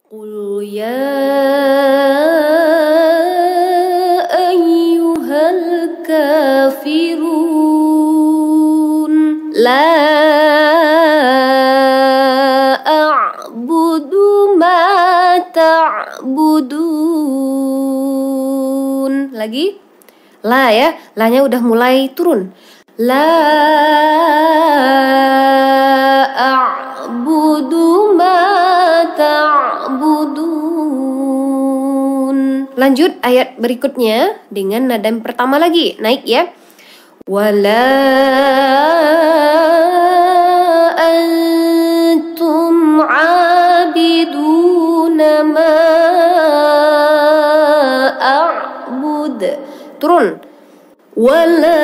Qul ya ayyuhal kafirun la a'budu ma ta'budun. Lagi la ya, la-nya udah mulai turun. La a'budu ma ta'budun. Lanjut ayat berikutnya dengan nada yang pertama lagi, naik ya. Wala antum abiduna ma a'bud. Turun. Wala